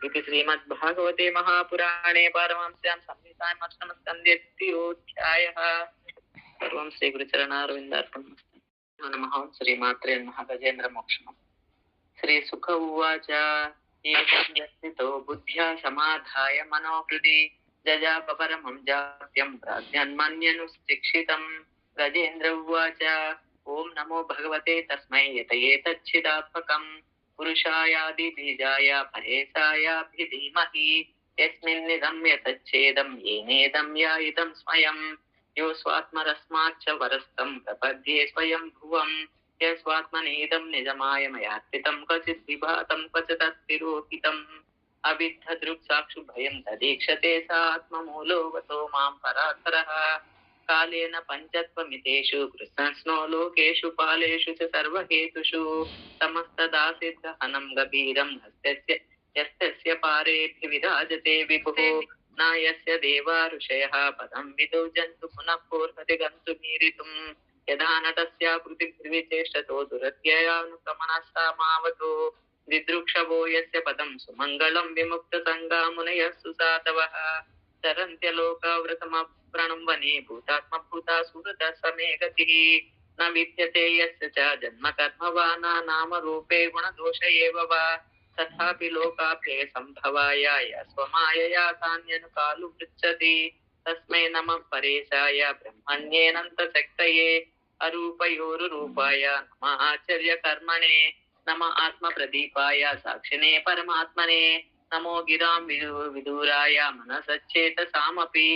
इति श्रीमद्भागवते महापुराणे पारमहंस्यां संहितायाम् अष्टमस्कन्धे 3. सर्वं श्रीगुरुचरणारविन्दार्पणमस्तु। नमः। श्रीमात्रे नमः। गजेन्द्रमोक्षणम्। श्रीसुक उवाच एवं यस्थितो बुद्ध्या समाधाय मनोहृदि जजापपरमं जाप्यं प्राज्ञन्मन्यनुशिक्षितम्। गजेन्द्र उवाच ओं नमो भगवते तस्मै यतये तच्चिदात्मकम् पुरुषायादिबीजाय परेशायाभिधीमहि यस्मिन्निदं यतच्छेदं येनेदं यायिदं स्वयं यो स्वात्मरस्माच्च वरस्तं प्रपद्ये स्वयं भुवम् यस्वात्मनेदं निजमायमयार्पितं क्वचित् विभातं क्वचित् तत्तिरोहितम् अविद्धदृक्साक्षुभयं तदीक्षते स आत्ममूलोऽवतो मां परात्परः कालेन पञ्चत्वमितेषु कृष्णस्नो लोकेषु पालेषु च सर्वहेतुषु समस्तदासिद्धहनं गभीरं हस्तस्य यस्तस्य पारेऽभिविराजते विभुः न यस्य देवा ऋषयः पदं विदौ जन्तु पुनः पूर्वति गन्तुमीरितुम् यदा नटस्याकृतिर्विचेष्टतो दुरत्ययानुगमनस्तामावतो दिदृक्षवो यस्य पदं सुमङ्गलं विमुक्तसङ्गा मुनयः सुसातवः चरन्त्यलोकावृतमप्रणं वने भूतात्मभूता सुहृदः समे गतिः न विद्यते यस्य च जन्म कर्म वा नामरूपे गुणदोष एव वा तथापि लोकाभ्ये सम्भवाय स्वमायया तान्यनुकालु पृच्छति तस्मै नमः परेशाय ब्रह्मण्येनन्तशक्तये अरूपयोरुरूपाय नमः आचर्यकर्मणे नमः आत्मप्रदीपाय साक्षिणे परमात्मने नमो गिरां विदूराय मनसच्चेतसामपि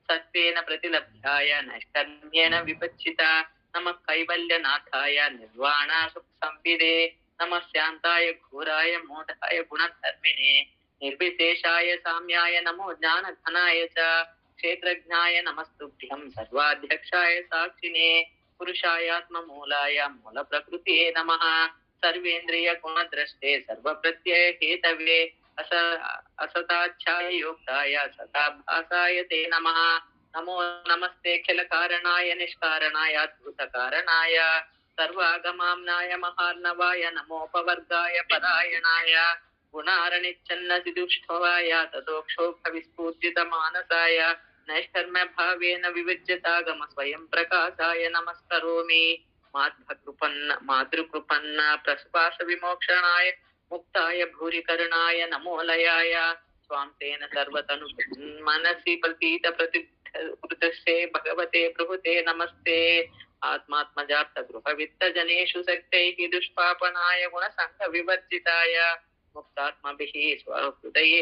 सत्त्वेन प्रतिलभ्याय नैष्कर्म्येन विपच्चिता नमः कैवल्यनाथाय निर्वाणासुखसंविदे नमः शान्ताय घोराय मूढाय गुणधर्मिणे निर्विशेषाय साम्याय नमो ज्ञानघनाय च क्षेत्रज्ञाय नमस्तुभ्यं सर्वाध्यक्षाय साक्षिणे पुरुषायात्ममूलाय मूलप्रकृते नमः सर्वेन्द्रिय गुणद्रष्टे सर्वप्रत्यय हेतवे असताच्छाय योक्ताय सदाभासाय ते नमः नमो नमस्ते खिलकारणाय निष्कारणाय अद्भुतकारणाय सर्वागमाम्नाय महार्णवाय नमोपवर्गाय परायणाय गुणारणिच्छन्नसिदुष्टवाय ततोक्षोभविस्फूर्जितमानसाय नैष्कर्म्य भावेन विविज्यतागम स्वयं प्रकाशाय नमस्करोमि मातृकृपन्न प्रस्पाश विमोक्षणाय मुक्ताय भूरिकरणाय नमोलयाय स्वां तेन सर्वतनु मनसि प्रतीत प्रतिष्ठे भगवते प्रभुते नमस्ते आत्मात्मजात गृहवित्तजनेषु शक्तैः दुष्पापनाय गुणसङ्गविवर्जिताय मुक्तात्मभिः स्वहृदये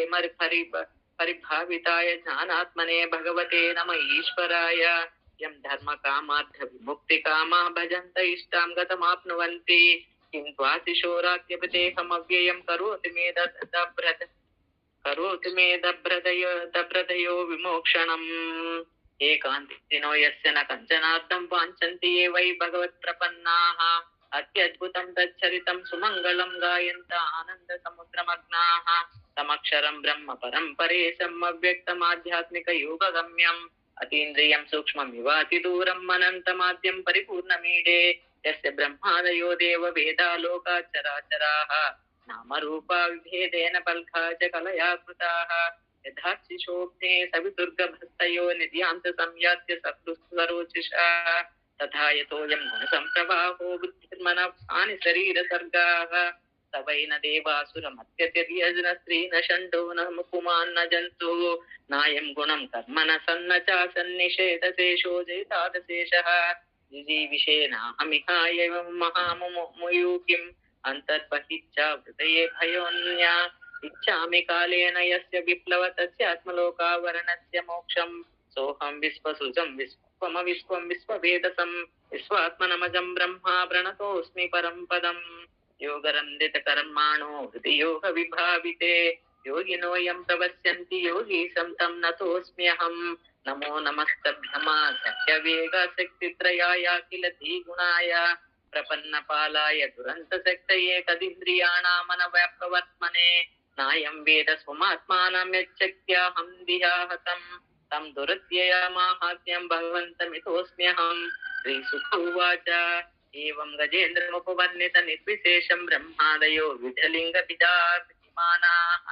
परिभाविताय ज्ञानात्मने भगवते नम ईश्वराय यं धर्मकामार्थ विमुक्तिकामा भजन्त इष्टां गतमाप्नुवन्ति किं त्वातिशोराख्यपदेहमव्ययं करोति मे दभ्रदयो विमोक्षणम् एकान्तिनो यस्य न कञ्चनार्थं वाञ्छन्ति ये वै भगवत्प्रपन्नाः अत्यद्भुतं तच्चरितं सुमङ्गलं गायन्त आनन्दसमुद्रमग्नाः तमक्षरं ब्रह्म परं परेशम् अव्यक्तमाध्यात्मिकयोगगम्यम् अतीन्द्रियं सूक्ष्ममिवातिदूरं अनन्तमाद्यं परिपूर्णमीडे यस्य ब्रह्मादयो देव वेदा लोकाचराचराः नामरूपा विभेदेन पल्खा च कलया कृताः यथा शिशोभ्ने सविदुर्गभस्तयो निध्यान्त संयात्य सकृत्सरोचिषा तथा यतोऽयं गुणसम्प्रवाहो बुद्धिर्मनसानि शरीरसर्गाः तवैन देवासुरमत्यतिर्यज्न स्त्री न षण्डो न मुकुमान् न जन्तुः नायं गुणं कर्म न सन्न चासन्निषेधशेषो जैतादशेषः जिजीविषेणाहमिहाय महामुमुयु किम् अन्तर्बहिश्चा हृदये भयोऽन्या इच्छामि कालेन यस्य विप्लव तस्यात्मलोकावरणस्य मोक्षं सोऽहं विश्वसृजं विश्वं विश्ववेदसं विश्वात्मनमजं ब्रह्मा प्रणतोऽस्मि परं पदम् योगरन्दितकर्माणो हृदि योगविभाविते योगिनो यं प्रवस्यन्ति योगी तं नतोऽस्म्यहम् नमो नमस्तभ्यमा सत्यवेगशक्तित्रयाय किल द्विगुणाय प्रपन्नपालाय दुरन्तशक्तये तदिन्द्रियाणामनव्याप्रवर्त्मने नायं वेद स्वमात्मानं यच्चक्त्याहं दिहाहतं तं दुरत्यया माहात्म्यं भगवन्तमितोऽस्म्यहं श्रीसुक उवाच एवं गजेन्द्रमुपवर्णित निर्विशेषं ब्रह्मादयो विजलिङ्गविदार्तिमानाः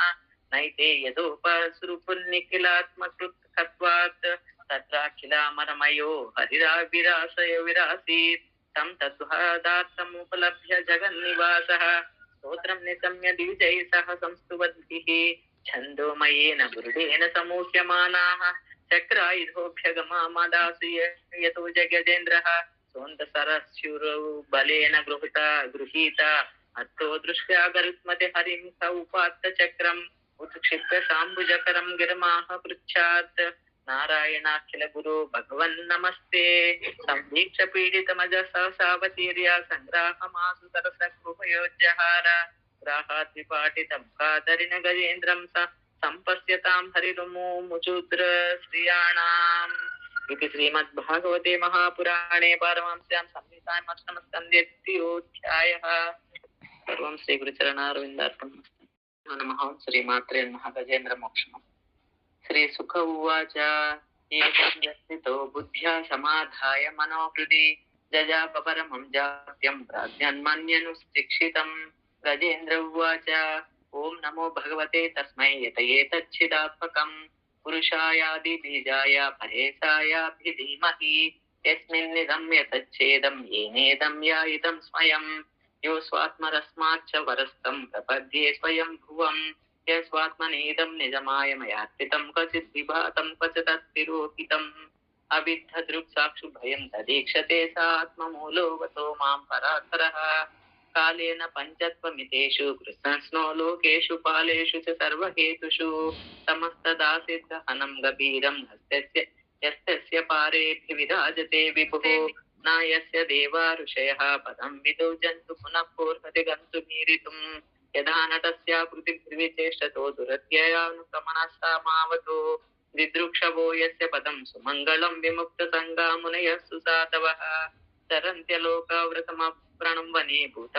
నైతే యదోపసృపున్నిఖిలాత్మకృత్వాత్ తత్రాఖిలామరమయో హరిరావిరాసయ విరాసీత్ తం తద్వాదాత్తముపలభ్య జగన్నివాసః స్తోత్రం నిశమ్య ద్విజైః సహ సంస్తువద్భిః ఛందోమయేన గురుడేన సమూహ్యమానాః చక్రాయుధోభ్యగమామదాసు యతో జగజేంద్రః సోందసరస్యురౌ బలేన గృహీత అత్తో దృష్ట్యా గరుత్మతి హరిం స ఉపాత్త చక్రం ఉత్క్షిప్య సాంబుజకరం గిరమాహ పృచ్ఛాత్ నారాయణాఖిల గురు భగవన్ నమస్తే సంవీక్ష పీడితమజ సావతీర్య సంగ్రాహమాసు సరస కృపయోజ్జహార గ్రాహాత్ విపాటిత ముఖాదరిన గజేంద్రం సంపశ్యతాం హరిరుముచుద్ర శ్రియాణాం ఇది శ్రీమద్భాగవతే మహాపురాణే పారమహంస్యాం సంహితాయాం అష్టమస్కంధే ద్వితీయోऽధ్యాయः సర్వం శ్రీ గురుచరణారవిందార్పణమస్తు నమః శ్రీమాత్రే నమః గజేంద్ర మోక్షణం శ్రీ సుఖ ఉవాచ ఏకం యస్తితో బుద్ధ్యా సమాధాయ మనోహృది జజాపపరమం జాప్యం ప్రాజ్ఞన్మన్యనుశిక్షితం గజేంద్ర ఉవాచ ఓం నమో భగవతే తస్మై యతయేతచ్చిదాత్మకం పురుషాయాది బీజాయ పరేశాయాభిధీమహి యస్మిన్నిదం యతచ్ఛేదం ఏనేదం యాయిదం స్వయం యో స్వాత్మరస్మాచ్చ వరస్తం ప్రపద్యే స్వయం భువం యస్వాత్మనేదం నిజమాయమయార్పితం క్వచిత్ విభాతం క్వచిత్ తత్తిరోహితం అవిద్ధదృక్సాక్షు భయం తదీక్షతే సా ఆత్మమూలోవతో మాం పరాత్పరః కాలేన పంచత్వమితేషు కృష్ణస్నో లోకేషు పాలేషు చ సర్వహేతుషు సమస్తదాసిద్ధహనం గభీరం యస్య పారేభి విరాజతే విభుః నాయస్య దేవా ఋషయః పదం విదో జంతు పునః పూర్వతి గంతుమీరితుం యథా నటస్య పృథివ్యచేష్టతో దురత్యయానుగమనస్తామావతో విదృక్షవో యస్య పదం సుమంగళం విముక్త సంగా మునయః సుసాధవః చరంత్యలోకవృతమప్రణం వనే భూత